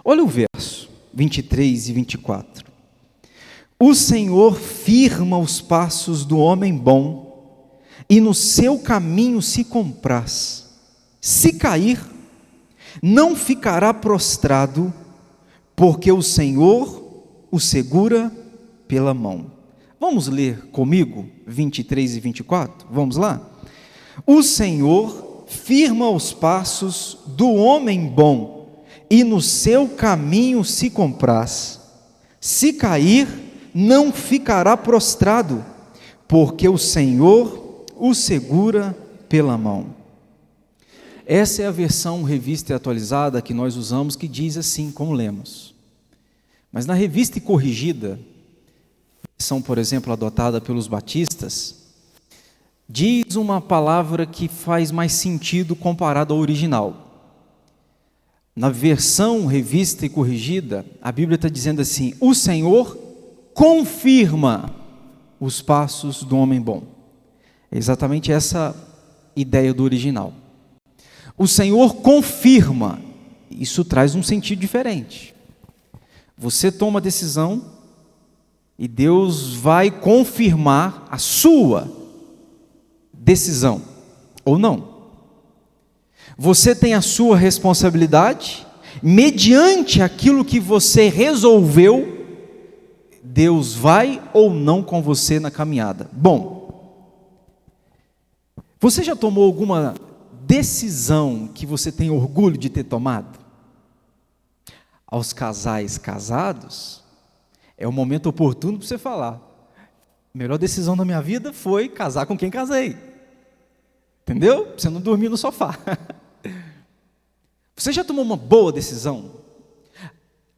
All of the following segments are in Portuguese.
Olha o verso 23 e 24. O Senhor firma os passos do homem bom, e no seu caminho se compraz. Se cair, não ficará prostrado, porque o Senhor o segura pela mão. Vamos ler comigo 23 e 24? Vamos lá? O Senhor firma os passos do homem bom, e no seu caminho se compraz. Se cair, não ficará prostrado, porque o Senhor o segura pela mão. Essa é a versão revista e atualizada que nós usamos, que diz assim, como lemos. Mas na revista e corrigida, são, por exemplo, adotada pelos batistas, diz uma palavra que faz mais sentido comparado ao original. Na versão revista e corrigida, a Bíblia está dizendo assim: o Senhor confirma os passos do homem bom. É exatamente essa ideia do original. O Senhor confirma, isso traz um sentido diferente. Você toma a decisão e Deus vai confirmar a sua decisão, ou não. Você tem a sua responsabilidade, mediante aquilo que você resolveu, Deus vai ou não com você na caminhada. Bom, você já tomou alguma decisão que você tem orgulho de ter tomado? Aos casais casados, é o momento oportuno para você falar: a melhor decisão da minha vida foi casar com quem casei. Entendeu? Para você não dormir no sofá. Você já tomou uma boa decisão?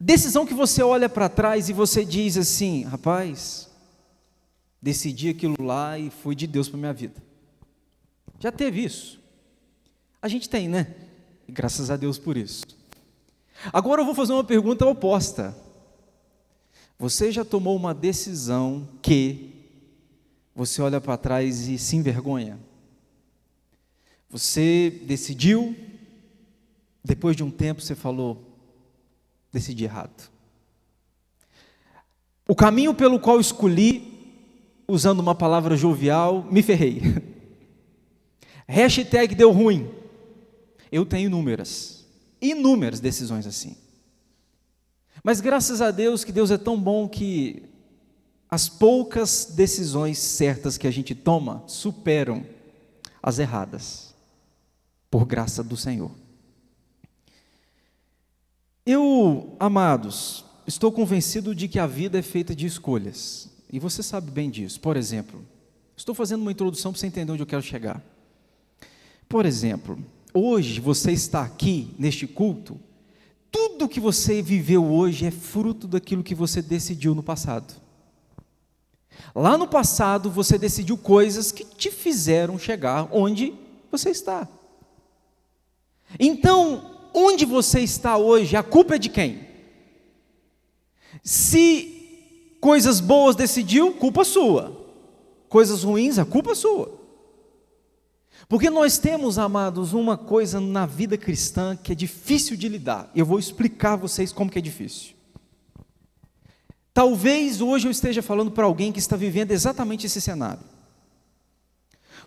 Decisão que você olha para trás e você diz assim: rapaz, decidi aquilo lá e foi de Deus para a minha vida. Já teve isso? A gente tem, né? E graças a Deus por isso. Agora eu vou fazer uma pergunta oposta. Você já tomou uma decisão que você olha para trás e se envergonha? Você decidiu, depois de um tempo você falou: decidi errado. O caminho pelo qual escolhi, usando uma palavra jovial, me ferrei. Hashtag deu ruim. Eu tenho inúmeras decisões assim. Mas graças a Deus, que Deus é tão bom que as poucas decisões certas que a gente toma superam as erradas, por graça do Senhor. Eu, amados, estou convencido de que a vida é feita de escolhas, e você sabe bem disso. Por exemplo, estou fazendo uma introdução para você entender onde eu quero chegar. Por exemplo, hoje você está aqui neste culto, tudo que você viveu hoje é fruto daquilo que você decidiu no passado. Lá no passado você decidiu coisas que te fizeram chegar onde você está. Então, onde você está hoje, a culpa é de quem? Se coisas boas decidiu, culpa sua. Coisas ruins, a culpa é sua. Porque nós temos, amados, uma coisa na vida cristã que é difícil de lidar. Eu vou explicar a vocês como que é difícil. Talvez hoje eu esteja falando para alguém que está vivendo exatamente esse cenário.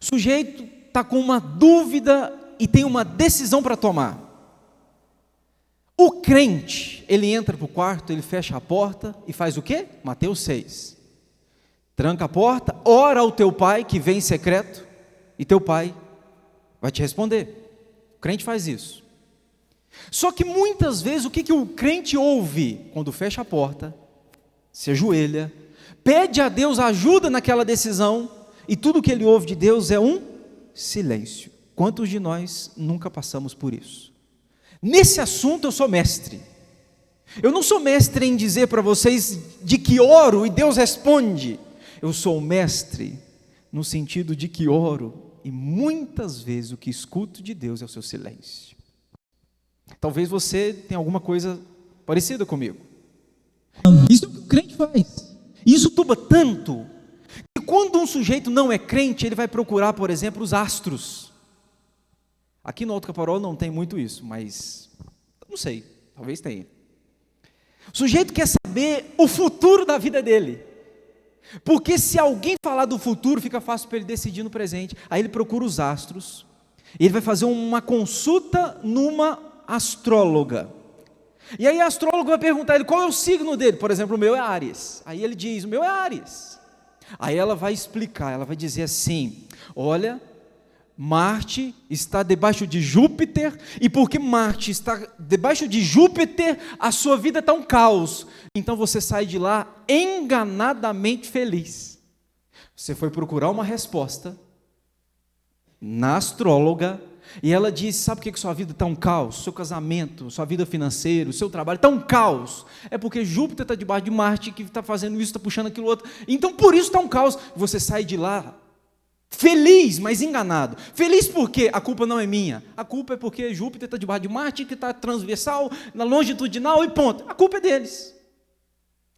O sujeito está com uma dúvida e tem uma decisão para tomar. O crente, ele entra para o quarto, ele fecha a porta e faz o quê? Mateus 6. Tranca a porta, ora ao teu pai que vem em secreto, e teu pai vai te responder. O crente faz isso. Só que muitas vezes o que o crente ouve quando fecha a porta, se ajoelha, pede a Deus ajuda naquela decisão, e tudo que ele ouve de Deus é um silêncio. Quantos de nós nunca passamos por isso? Nesse assunto eu sou mestre. Eu não sou mestre em dizer para vocês de que oro e Deus responde. Eu sou mestre no sentido de que oro e muitas vezes o que escuto de Deus é o seu silêncio. Talvez você tenha alguma coisa parecida comigo. Isso é o que o crente faz. Isso turba tanto que quando um sujeito não é crente, ele vai procurar, por exemplo, os astros. Aqui no Alto Caparaó não tem muito isso, mas não sei, talvez tenha. O sujeito quer saber o futuro da vida dele. Porque se alguém falar do futuro, fica fácil para ele decidir no presente. Aí ele procura os astros. E ele vai fazer uma consulta numa astróloga. E aí a astróloga vai perguntar a ele qual é o signo dele. Por exemplo, o meu é Áries. Aí ele diz, o meu é Áries. Aí ela vai explicar, ela vai dizer assim: olha, Marte está debaixo de Júpiter, e porque Marte está debaixo de Júpiter, a sua vida está um caos. Então você sai de lá enganadamente feliz. Você foi procurar uma resposta na astróloga, e ela diz: sabe por que sua vida está um caos? Seu casamento, sua vida financeira, o seu trabalho está um caos. É porque Júpiter está debaixo de Marte, que está fazendo isso, está puxando aquilo outro. Então por isso está um caos. Você sai de lá feliz, mas enganado. Feliz porque a culpa não é minha. A culpa é porque Júpiter está debaixo de Marte, que está transversal, na longitudinal, e ponto. A culpa é deles.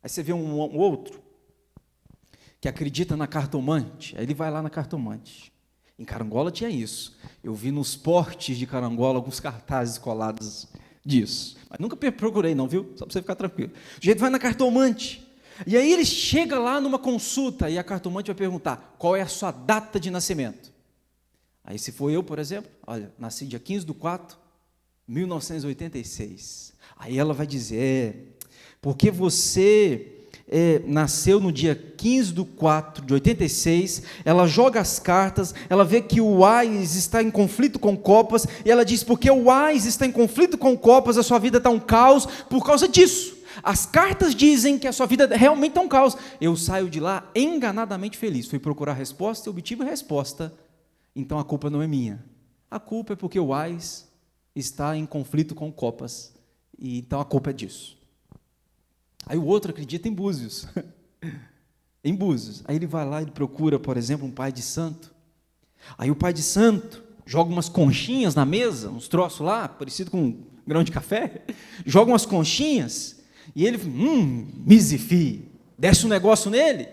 Aí você vê um outro que acredita na cartomante. Aí ele vai lá na cartomante. Em Carangola tinha isso. Eu vi nos portes de Carangola alguns cartazes colados disso. Mas nunca procurei não, viu? Só para você ficar tranquilo. O jeito vai na cartomante. E aí ele chega lá numa consulta e a cartomante vai perguntar: qual é a sua data de nascimento? Aí se for eu, por exemplo, olha, nasci dia 15/4/1986. Aí ela vai dizer: porque você nasceu no dia 15/4/86, ela joga as cartas, ela vê que o Ás está em conflito com Copas, e ela diz: porque o Ás está em conflito com Copas, a sua vida está um caos por causa disso. As cartas dizem que a sua vida realmente está um caos. Eu saio de lá enganadamente feliz. Fui procurar a resposta e obtive a resposta. Então a culpa não é minha. A culpa é porque o Ás está em conflito com Copas. E então a culpa é disso. Aí o outro acredita em Búzios. Em Búzios. Aí ele vai lá e procura, por exemplo, um pai de santo. Aí o pai de santo joga umas conchinhas na mesa, uns troços lá, parecido com um grão de café. Joga umas conchinhas. E ele, misifi, desce um negócio nele.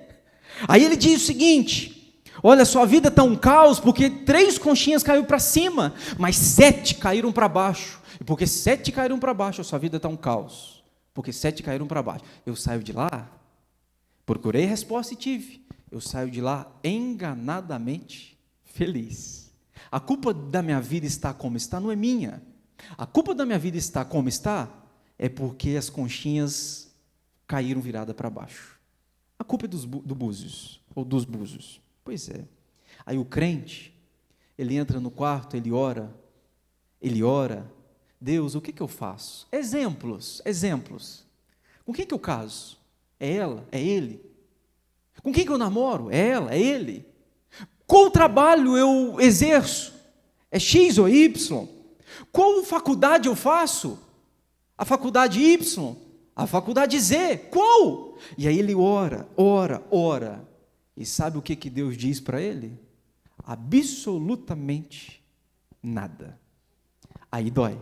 Aí ele diz o seguinte: olha, sua vida está um caos porque 3 conchinhas caíram para cima, mas 7 caíram para baixo. E porque 7 caíram para baixo, a sua vida está um caos. Porque 7 caíram para baixo. Eu saio de lá, procurei resposta e tive. Eu saio de lá enganadamente feliz. A culpa da minha vida está como está, não é minha. A culpa da minha vida está como está, é porque as conchinhas caíram virada para baixo. A culpa é do Búzios, ou dos Búzios. Pois é. Aí o crente, ele entra no quarto, ele ora. Deus, o que eu faço? Exemplos. Com quem que eu caso? É ela? É ele? Com quem que eu namoro? É ela? É ele? Qual trabalho eu exerço? É X ou Y? Qual faculdade eu faço? A faculdade Y? A faculdade Z? Qual? E aí ele ora. E sabe o que Deus diz para ele? Absolutamente nada. Aí dói.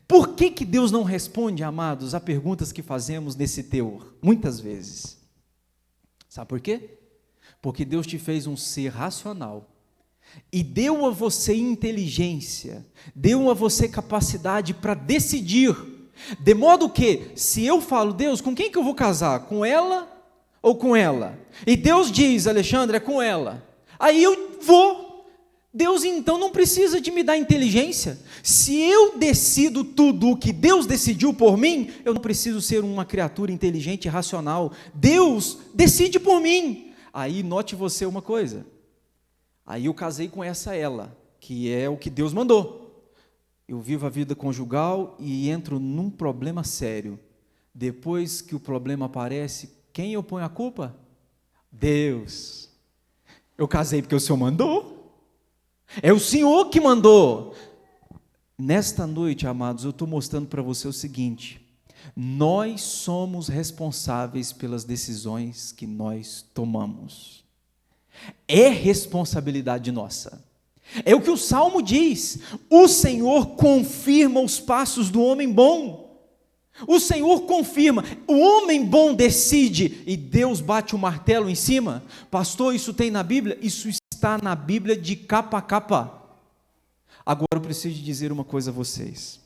Por que Deus não responde, amados, a perguntas que fazemos nesse teor? Muitas vezes. Sabe por quê? Porque Deus te fez um ser racional e deu a você inteligência, deu a você capacidade para decidir, de modo que, se eu falo: Deus, com quem que eu vou casar? Com ela ou com ela? E Deus diz: Alexandre, é com ela. Aí eu vou. Deus então não precisa de me dar inteligência. Se eu decido tudo o que Deus decidiu por mim, eu não preciso ser uma criatura inteligente e racional. Deus decide por mim. Aí note você uma coisa. Aí eu casei com ela, que é o que Deus mandou. Eu vivo a vida conjugal e entro num problema sério. Depois que o problema aparece, quem eu ponho a culpa? Deus. Eu casei porque o Senhor mandou. É o Senhor que mandou. Nesta noite, amados, eu estou mostrando para você o seguinte: nós somos responsáveis pelas decisões que nós tomamos. É responsabilidade nossa. É o que o Salmo diz: o Senhor confirma os passos do homem bom. O Senhor confirma, o homem bom decide e Deus bate o martelo em cima. Pastor, isso tem na Bíblia? Isso está na Bíblia de capa a capa. Agora eu preciso dizer uma coisa a vocês.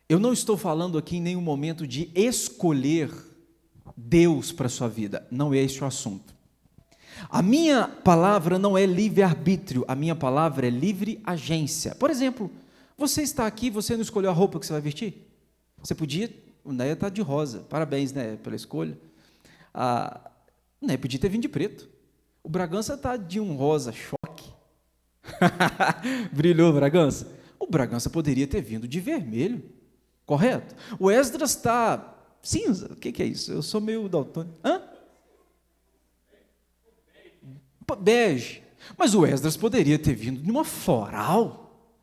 Eu não estou falando aqui em nenhum momento de escolher Deus para a sua vida, não é esse o assunto. A minha palavra não é livre-arbítrio, a minha palavra é livre agência. Por exemplo, você está aqui, você não escolheu a roupa que você vai vestir? Você podia, o Neia está de rosa, parabéns, né, pela escolha. O Neia podia ter vindo de preto. O Bragança está de um rosa choque. Brilhou, Bragança? O Bragança poderia ter vindo de vermelho, correto? O Esdras está cinza, o que é isso? Eu sou meio daltônico. Bege. Mas o Esdras poderia ter vindo de uma floral.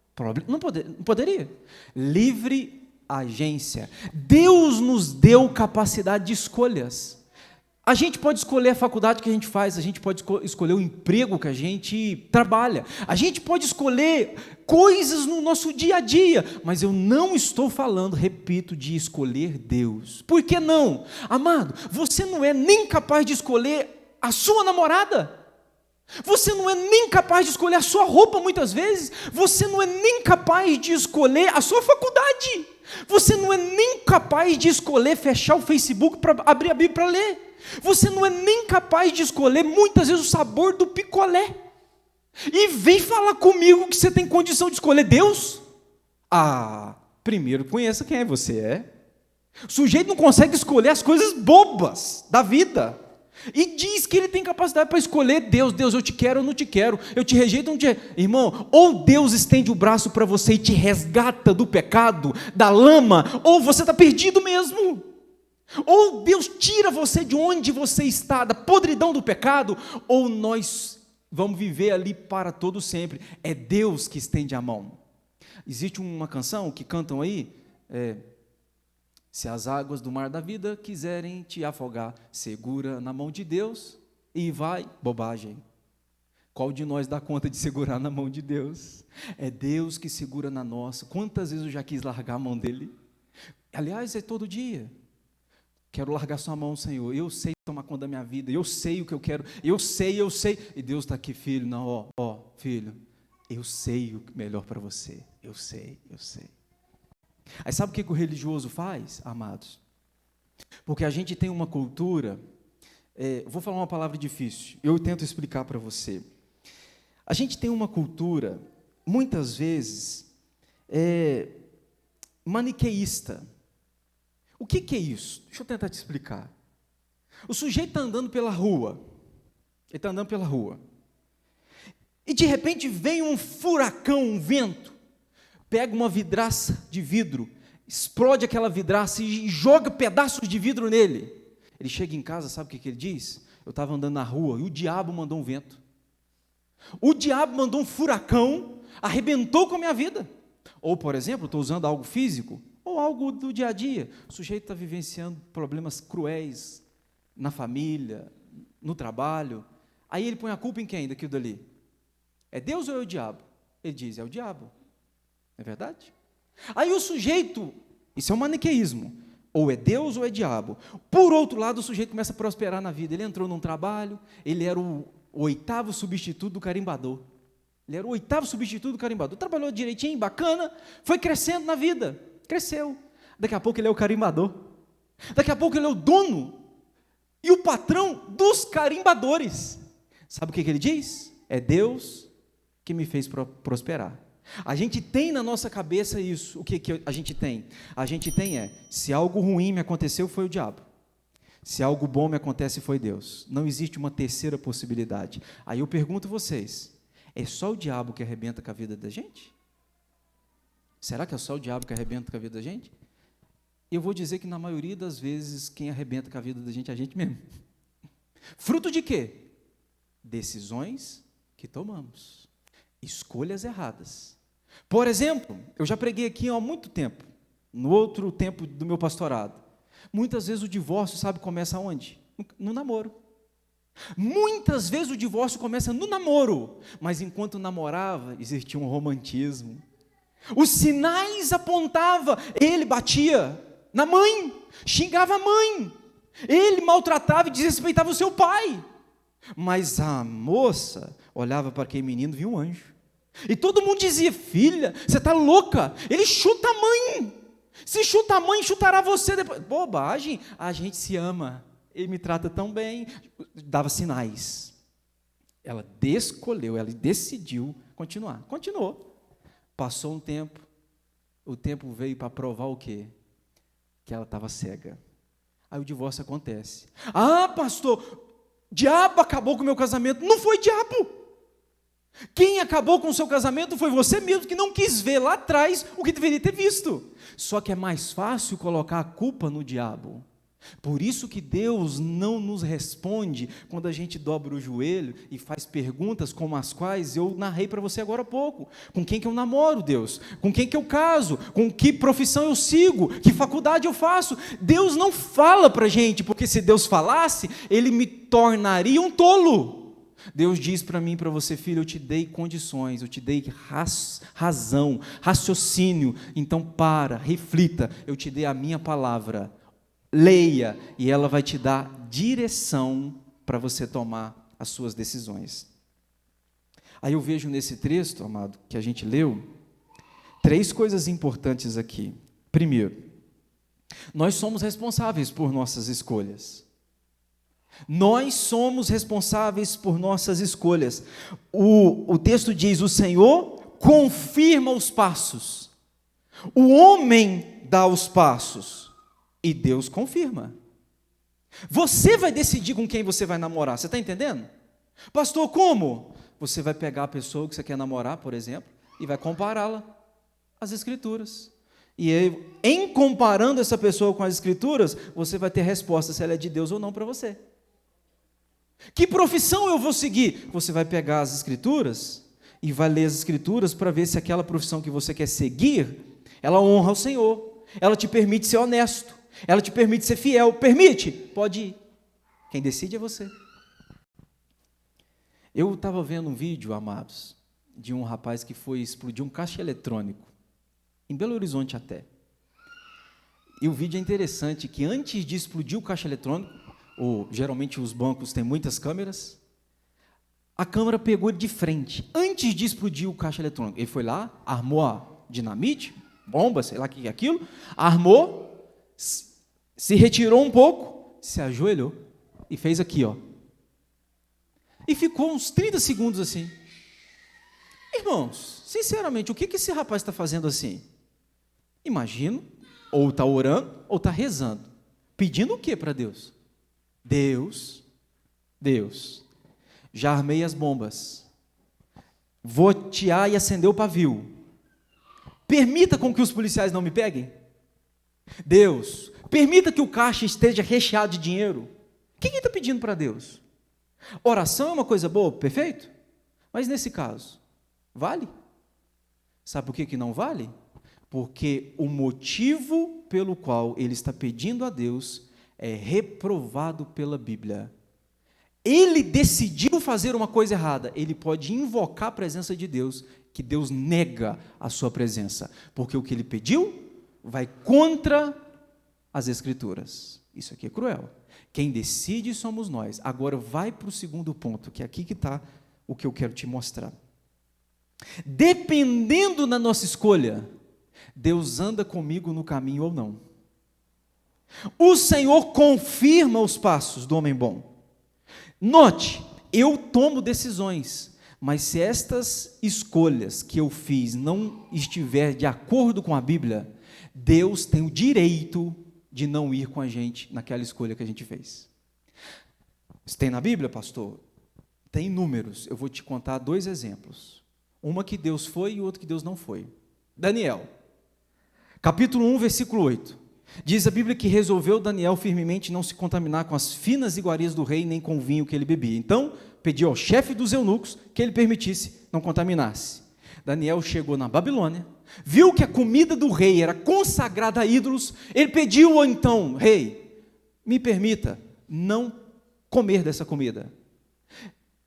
Não poderia. Livre agência. Deus nos deu capacidade de escolhas. A gente pode escolher a faculdade que a gente faz, a gente pode escolher o emprego que a gente trabalha, a gente pode escolher coisas no nosso dia a dia, mas eu não estou falando, repito, de escolher Deus. Por que não? Amado, você não é nem capaz de escolher a sua namorada. Você não é nem capaz de escolher a sua roupa muitas vezes, você não é nem capaz de escolher a sua faculdade, você não é nem capaz de escolher fechar o Facebook para abrir a Bíblia para ler, você não é nem capaz de escolher muitas vezes o sabor do picolé, e vem falar comigo que você tem condição de escolher Deus? Primeiro conheça quem você é. O sujeito não consegue escolher as coisas bobas da vida, e diz que ele tem capacidade para escolher Deus. Deus, eu te quero ou não te quero, eu te rejeito ou não te rejeito. Irmão, ou Deus estende o braço para você e te resgata do pecado, da lama, ou você está perdido mesmo. Ou Deus tira você de onde você está, da podridão do pecado, ou nós vamos viver ali para todo sempre. É Deus que estende a mão. Existe uma canção que cantam aí, se as águas do mar da vida quiserem te afogar, segura na mão de Deus e vai. Bobagem. Qual de nós dá conta de segurar na mão de Deus? É Deus que segura na nossa. Quantas vezes eu já quis largar a mão dele? Aliás, é todo dia. Quero largar sua mão, Senhor. Eu sei tomar conta da minha vida. Eu sei o que eu quero. Eu sei. E Deus está aqui, filho. Não, filho. Eu sei o melhor para você. Eu sei. Aí sabe o que o religioso faz, amados? Porque a gente tem uma cultura, vou falar uma palavra difícil, eu tento explicar para você. A gente tem uma cultura, muitas vezes, maniqueísta. O que é isso? Deixa eu tentar te explicar. O sujeito está andando pela rua, e de repente vem um furacão, um vento, pega uma vidraça de vidro, explode aquela vidraça e joga pedaços de vidro nele. Ele chega em casa, sabe o que ele diz? Eu estava andando na rua e o diabo mandou um vento. O diabo mandou um furacão, arrebentou com a minha vida. Ou, por exemplo, estou usando algo físico, ou algo do dia a dia. O sujeito está vivenciando problemas cruéis na família, no trabalho. Aí ele põe a culpa em quem daquilo dali? É Deus ou é o diabo? Ele diz, é o diabo. Não é verdade? Aí o sujeito, isso é um maniqueísmo, ou é Deus ou é diabo. Por outro lado, o sujeito começa a prosperar na vida. Ele entrou num trabalho, ele era o 8º substituto do carimbador. Trabalhou direitinho, bacana, foi crescendo na vida, cresceu. Daqui a pouco ele é o carimbador. Daqui a pouco ele é o dono e o patrão dos carimbadores. Sabe o que ele diz? É Deus que me fez prosperar. A gente tem na nossa cabeça isso. O que a gente tem? A gente tem se algo ruim me aconteceu, foi o diabo. Se algo bom me acontece, foi Deus. Não existe uma terceira possibilidade. Aí eu pergunto a vocês, é só o diabo que arrebenta com a vida da gente? Será que é só o diabo que arrebenta com a vida da gente? Eu vou dizer que na maioria das vezes, quem arrebenta com a vida da gente é a gente mesmo. Fruto de quê? Decisões que tomamos. Escolhas erradas. Por exemplo, eu já preguei aqui há muito tempo, no outro tempo do meu pastorado. Muitas vezes o divórcio, sabe, começa onde? No namoro. Muitas vezes o divórcio começa no namoro, mas enquanto namorava, existia um romantismo. Os sinais apontavam, ele batia na mãe, xingava a mãe, ele maltratava e desrespeitava o seu pai. Mas a moça olhava para aquele menino e via um anjo. E todo mundo dizia, filha, você está louca, ele chuta a mãe. Se chuta a mãe, chutará você depois. Bobagem, a gente se ama. Ele me trata tão bem. Dava sinais. Ela escolheu, ela decidiu continuar. Continuou. Passou um tempo. O tempo veio para provar o quê? Que ela estava cega. Aí o divórcio acontece. Ah, pastor, diabo acabou com o meu casamento. Não foi diabo. Quem acabou com o seu casamento foi você mesmo, que não quis ver lá atrás o que deveria ter visto. Só que é mais fácil colocar a culpa no diabo. Por isso que Deus não nos responde quando a gente dobra o joelho e faz perguntas como as quais eu narrei para você agora há pouco. Com quem que eu namoro, Deus? Com quem que eu caso? Com que profissão eu sigo? Que faculdade eu faço? Deus não fala para a gente, porque se Deus falasse, Ele me tornaria um tolo. Deus diz para mim e para você: filho, eu te dei condições, eu te dei razão, raciocínio, então reflita, eu te dei a minha palavra. Leia, e ela vai te dar direção para você tomar as suas decisões. Aí eu vejo nesse texto, amado, que a gente leu, 3 coisas importantes aqui. Primeiro, nós somos responsáveis por nossas escolhas. Nós somos responsáveis por nossas escolhas. O texto diz: o Senhor confirma os passos. O homem dá os passos. E Deus confirma. Você vai decidir com quem você vai namorar, você está entendendo? Pastor, como? Você vai pegar a pessoa que você quer namorar, por exemplo, e vai compará-la às Escrituras. E aí, em comparando essa pessoa com as Escrituras, você vai ter resposta se ela é de Deus ou não para você. Que profissão eu vou seguir? Você vai pegar as Escrituras e vai ler as Escrituras para ver se aquela profissão que você quer seguir, ela honra o Senhor, ela te permite ser honesto, ela te permite ser fiel. Permite? Pode ir. Quem decide é você. Eu estava vendo um vídeo, amados, de um rapaz que foi explodir um caixa eletrônico, em Belo Horizonte até. E o vídeo é interessante, que antes de explodir o caixa eletrônico, geralmente os bancos têm muitas câmeras, a câmera pegou ele de frente, antes de explodir o caixa eletrônico. Ele foi lá, armou a dinamite, bomba, sei lá o que é aquilo, armou, se retirou um pouco, se ajoelhou e fez aqui, ó. E ficou uns 30 segundos assim. Irmãos, sinceramente, o que esse rapaz está fazendo assim? Imagino, ou está orando, ou está rezando. Pedindo o que para Deus? Deus, já armei as bombas. Vou tirar e acender o pavio. Permita com que os policiais não me peguem. Deus, permita que o caixa esteja recheado de dinheiro. O que ele está pedindo para Deus? Oração é uma coisa boa, perfeito? Mas nesse caso, vale? Sabe por que não vale? Porque o motivo pelo qual ele está pedindo a Deus é reprovado pela Bíblia. Ele decidiu fazer uma coisa errada, ele pode invocar a presença de Deus, que Deus nega a sua presença, porque o que ele pediu vai contra as Escrituras. Isso aqui é cruel. Quem decide somos nós. Agora vai para o segundo ponto, que é aqui que está o que eu quero te mostrar. Dependendo da nossa escolha, Deus anda comigo no caminho ou não. O Senhor confirma os passos do homem bom. Note, eu tomo decisões, mas se estas escolhas que eu fiz não estiver de acordo com a Bíblia, Deus tem o direito de não ir com a gente naquela escolha que a gente fez. Isso tem na Bíblia, pastor? Tem números. Eu vou te contar 2 exemplos. Uma que Deus foi e outra que Deus não foi. Daniel, capítulo 1, versículo 8. Diz a Bíblia que resolveu Daniel firmemente não se contaminar com as finas iguarias do rei, nem com o vinho que ele bebia. Então, pediu ao chefe dos eunucos que ele permitisse, não contaminasse. Daniel chegou na Babilônia, viu que a comida do rei era consagrada a ídolos, ele pediu então: rei, me permita não comer dessa comida.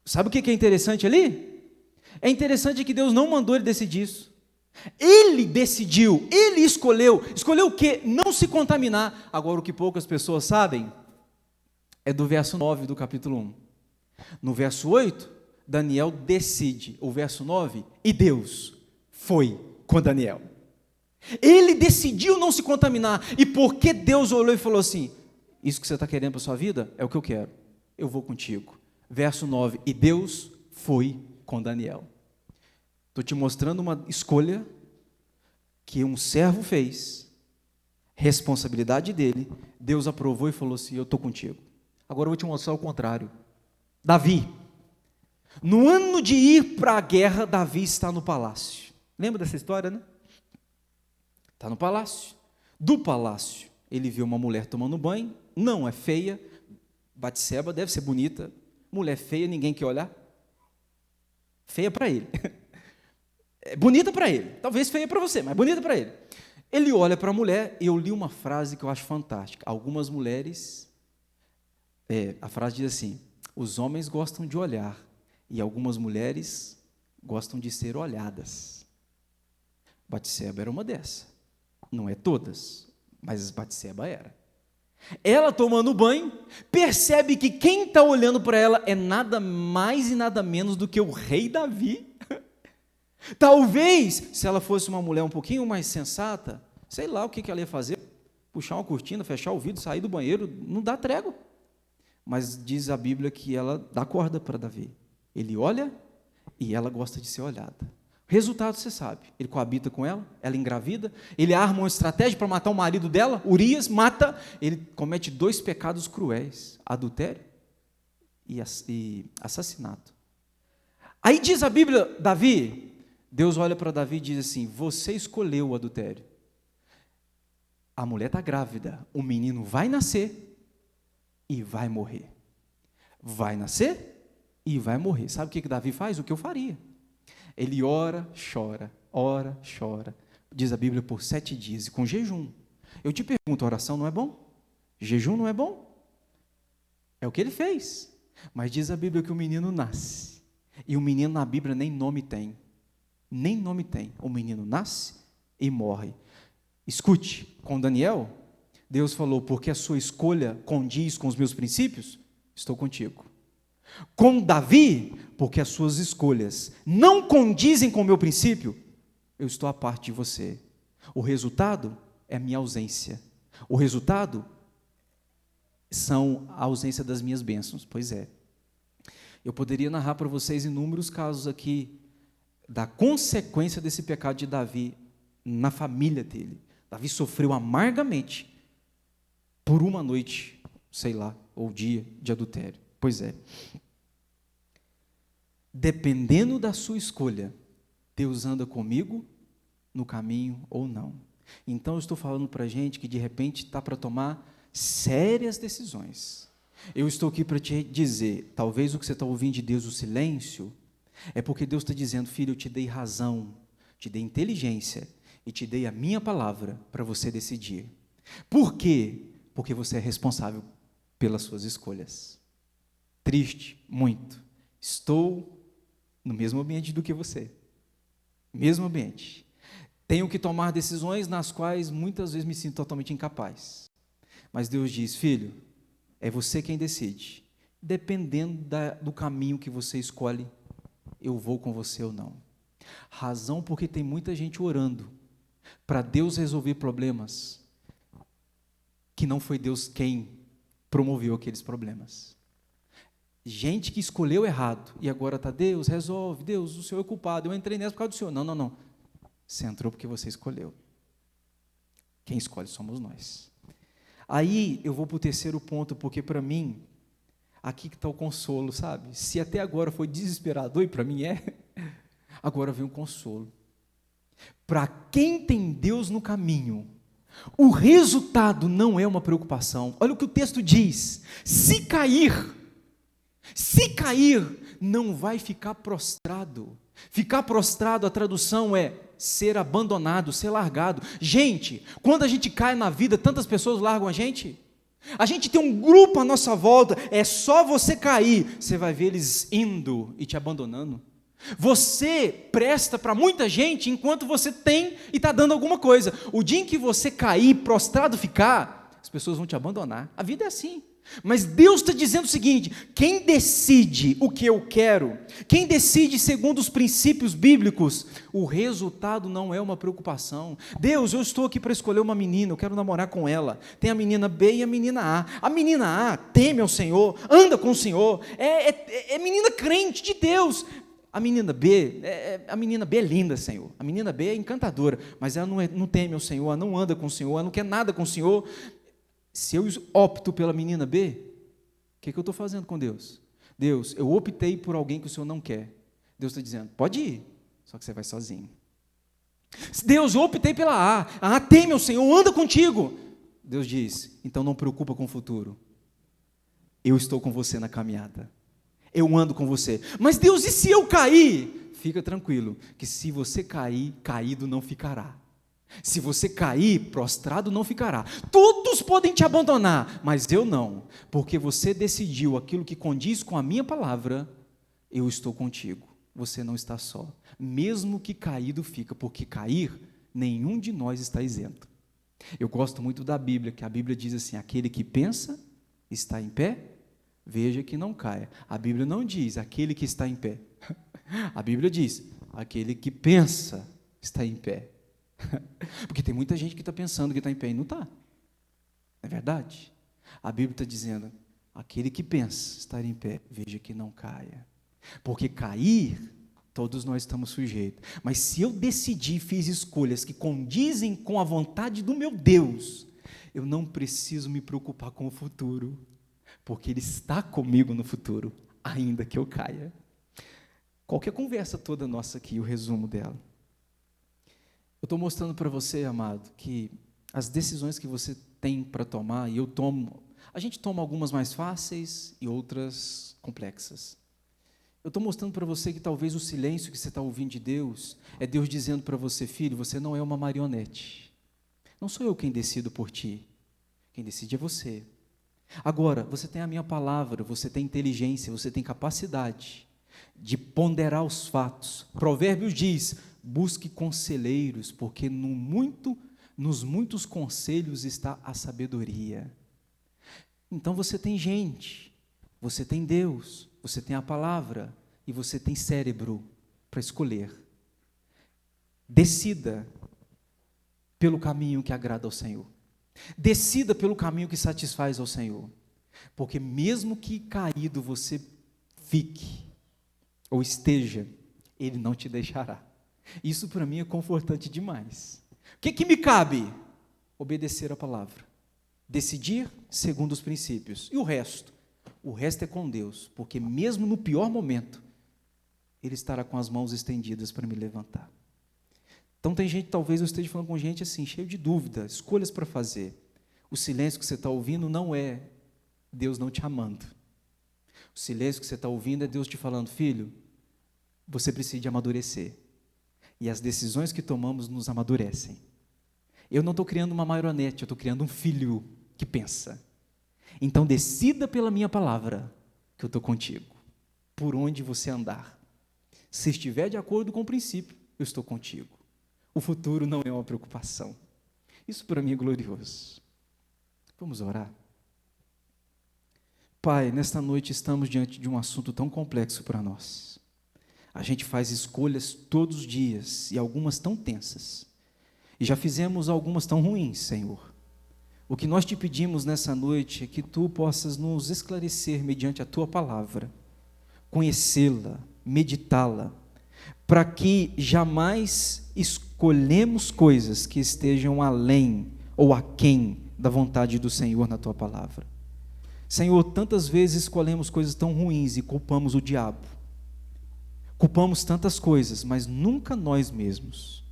Sabe o que é interessante ali? É interessante que Deus não mandou ele decidir isso. Ele decidiu, ele escolheu o quê? Não se contaminar. Agora, o que poucas pessoas sabem é do verso 9 do capítulo 1. No verso 8, Daniel decide. O verso 9, e Deus foi com Daniel. Ele decidiu não se contaminar. E porque Deus olhou e falou assim: isso que você está querendo para a sua vida é o que eu quero, eu vou contigo. Verso 9: e Deus foi com Daniel. Estou te mostrando uma escolha que um servo fez, responsabilidade dele, Deus aprovou e falou assim: eu estou contigo. Agora eu vou te mostrar o contrário. Davi, no ano de ir para a guerra, Davi está no palácio. Lembra dessa história, né? Está no palácio. Do palácio, ele viu uma mulher tomando banho, não é feia, Batseba deve ser bonita, mulher feia, ninguém quer olhar. Feia para ele. É bonita para ele, talvez feia para você, mas bonita para ele. Ele olha para a mulher, e eu li uma frase que eu acho fantástica. Algumas mulheres, a frase diz assim: os homens gostam de olhar, e algumas mulheres gostam de ser olhadas. Batseba era uma dessas. Não é todas, mas Batseba era. Ela tomando banho, percebe que quem está olhando para ela é nada mais e nada menos do que o rei Davi. Talvez, se ela fosse uma mulher um pouquinho mais sensata, sei lá o que ela ia fazer, puxar uma cortina, fechar o vidro, sair do banheiro, não dá trégua. Mas diz a Bíblia que ela dá corda para Davi. Ele olha e ela gosta de ser olhada. O resultado você sabe, ele coabita com ela engravida, ele arma uma estratégia para matar o marido dela, Urias, mata, ele comete 2 pecados cruéis: adultério e assassinato. Aí diz a Bíblia, Deus olha para Davi e diz assim: você escolheu o adultério. A mulher está grávida, o menino vai nascer e vai morrer. Vai nascer e vai morrer. Sabe o que Davi faz? O que eu faria. Ele ora, chora, diz a Bíblia, por 7 dias, e com jejum. Eu te pergunto, oração não é bom? Jejum não é bom? É o que ele fez. Mas diz a Bíblia que o menino nasce, e o menino na Bíblia nem nome tem. Nem nome tem. O menino nasce e morre. Escute, com Daniel, Deus falou: porque a sua escolha condiz com os meus princípios, estou contigo. Com Davi, porque as suas escolhas não condizem com o meu princípio, eu estou à parte de você. O resultado é a minha ausência. O resultado são a ausência das minhas bênçãos. Pois é. Eu poderia narrar para vocês inúmeros casos aqui da consequência desse pecado de Davi na família dele. Davi sofreu amargamente por uma noite, sei lá, ou dia de adultério. Pois é. Dependendo da sua escolha, Deus anda comigo no caminho ou não. Então eu estou falando para a gente que de repente está para tomar sérias decisões. Eu estou aqui para te dizer, talvez o que você está ouvindo de Deus, o silêncio, é porque Deus está dizendo: filho, eu te dei razão, te dei inteligência e te dei a minha palavra para você decidir. Por quê? Porque você é responsável pelas suas escolhas. Triste, muito. Estou no mesmo ambiente do que você. Mesmo ambiente. Tenho que tomar decisões nas quais muitas vezes me sinto totalmente incapaz. Mas Deus diz: filho, é você quem decide. Dependendo do caminho que você escolhe, eu vou com você ou não. Razão porque tem muita gente orando para Deus resolver problemas que não foi Deus quem promoveu aqueles problemas. Gente que escolheu errado e agora está: Deus, resolve, Deus, o Senhor é culpado, eu entrei nessa por causa do Senhor. Não. Você entrou porque você escolheu. Quem escolhe somos nós. Aí eu vou para o terceiro ponto, porque para mim, aqui que está o consolo, sabe? Se até agora foi desesperador, e para mim agora vem um consolo. Para quem tem Deus no caminho, o resultado não é uma preocupação. Olha o que o texto diz: se cair, não vai ficar prostrado. Ficar prostrado, a tradução é ser abandonado, ser largado. Gente, quando a gente cai na vida, tantas pessoas largam a gente. A gente tem um grupo à nossa volta, é só você cair, você vai ver eles indo e te abandonando. Você presta para muita gente enquanto você tem e está dando alguma coisa. O dia em que você cair, prostrado ficar, as pessoas vão te abandonar. A vida é assim. Mas Deus está dizendo o seguinte: quem decide o que eu quero, quem decide segundo os princípios bíblicos, o resultado não é uma preocupação. Deus, eu estou aqui para escolher uma menina, eu quero namorar com ela. Tem a menina B e a menina A. A menina A teme ao Senhor, anda com o Senhor, é menina crente de Deus. A menina B é linda, Senhor. A menina B é encantadora, mas ela não teme ao Senhor, ela não anda com o Senhor, ela não quer nada com o Senhor. Se eu opto pela menina B, o que eu estou fazendo com Deus? Deus, eu optei por alguém que o Senhor não quer. Deus está dizendo, pode ir, só que você vai sozinho. Deus, eu optei pela A. A teme ao Senhor, anda contigo. Deus diz, então não preocupa com o futuro. Eu estou com você na caminhada. Eu ando com você. Mas Deus, e se eu cair? Fica tranquilo, que se você cair, caído não ficará. Se você cair, prostrado não ficará. Todos podem te abandonar, mas eu não, porque você decidiu aquilo que condiz com a minha palavra. Eu estou contigo, você não está só. Mesmo que caído fica, porque cair, nenhum de nós está isento. Eu gosto muito da Bíblia, que a Bíblia diz assim: aquele que pensa, está em pé, veja que não caia. A Bíblia não diz aquele que está em pé. A Bíblia diz aquele que pensa, está em pé. Porque tem muita gente que está pensando que está em pé e não está. É verdade? A Bíblia está dizendo, aquele que pensa estar em pé, veja que não caia. Porque cair, todos nós estamos sujeitos. Mas se eu decidi, fiz escolhas que condizem com a vontade do meu Deus, eu não preciso me preocupar com o futuro, porque Ele está comigo no futuro, ainda que eu caia. Qualquer conversa toda nossa aqui, o resumo dela. Eu estou mostrando para você, amado, que as decisões que você tem para tomar, e eu tomo, a gente toma algumas mais fáceis e outras complexas. Eu estou mostrando para você que talvez o silêncio que você está ouvindo de Deus, é Deus dizendo para você, filho, você não é uma marionete. Não sou eu quem decido por ti. Quem decide é você. Agora, você tem a minha palavra, você tem inteligência, você tem capacidade de ponderar os fatos. Provérbios diz, busque conselheiros, porque nos muitos conselhos está a sabedoria. Então você tem gente, você tem Deus, você tem a palavra e você tem cérebro para escolher. Decida pelo caminho que agrada ao Senhor. Decida pelo caminho que satisfaz ao Senhor. Porque mesmo que caído você fique ou esteja, Ele não te deixará. Isso para mim é confortante demais. O que me cabe? Obedecer a palavra. Decidir segundo os princípios. E o resto? O resto é com Deus, porque mesmo no pior momento, Ele estará com as mãos estendidas para me levantar. Então tem gente, talvez eu esteja falando com gente assim, cheio de dúvida, escolhas para fazer. O silêncio que você está ouvindo não é Deus não te amando. O silêncio que você está ouvindo é Deus te falando, filho, você precisa amadurecer. E as decisões que tomamos nos amadurecem. Eu não estou criando uma marionete, eu estou criando um filho que pensa. Então decida pela minha palavra, que eu estou contigo, por onde você andar. Se estiver de acordo com o princípio, eu estou contigo. O futuro não é uma preocupação. Isso para mim é glorioso. Vamos orar? Pai, nesta noite estamos diante de um assunto tão complexo para nós. A gente faz escolhas todos os dias, e algumas tão tensas. E já fizemos algumas tão ruins, Senhor. O que nós te pedimos nessa noite é que Tu possas nos esclarecer mediante a Tua palavra, conhecê-la, meditá-la, para que jamais escolhemos coisas que estejam além ou aquém da vontade do Senhor na Tua palavra. Senhor, tantas vezes escolhemos coisas tão ruins e culpamos o diabo. Culpamos tantas coisas, mas nunca nós mesmos.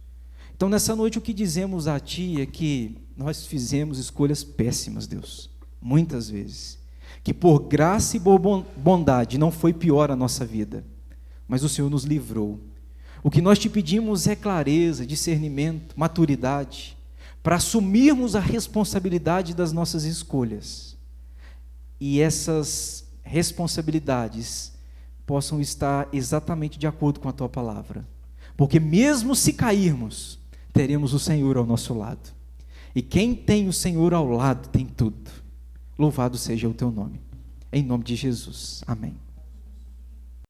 Então, nessa noite, o que dizemos a Ti é que nós fizemos escolhas péssimas, Deus, muitas vezes. Que por graça e por bondade não foi pior a nossa vida, mas o Senhor nos livrou. O que nós Te pedimos é clareza, discernimento, maturidade, para assumirmos a responsabilidade das nossas escolhas. E essas responsabilidades possam estar exatamente de acordo com a Tua palavra. Porque mesmo se cairmos, teremos o Senhor ao nosso lado. E quem tem o Senhor ao lado tem tudo. Louvado seja o teu nome. Em nome de Jesus. Amém.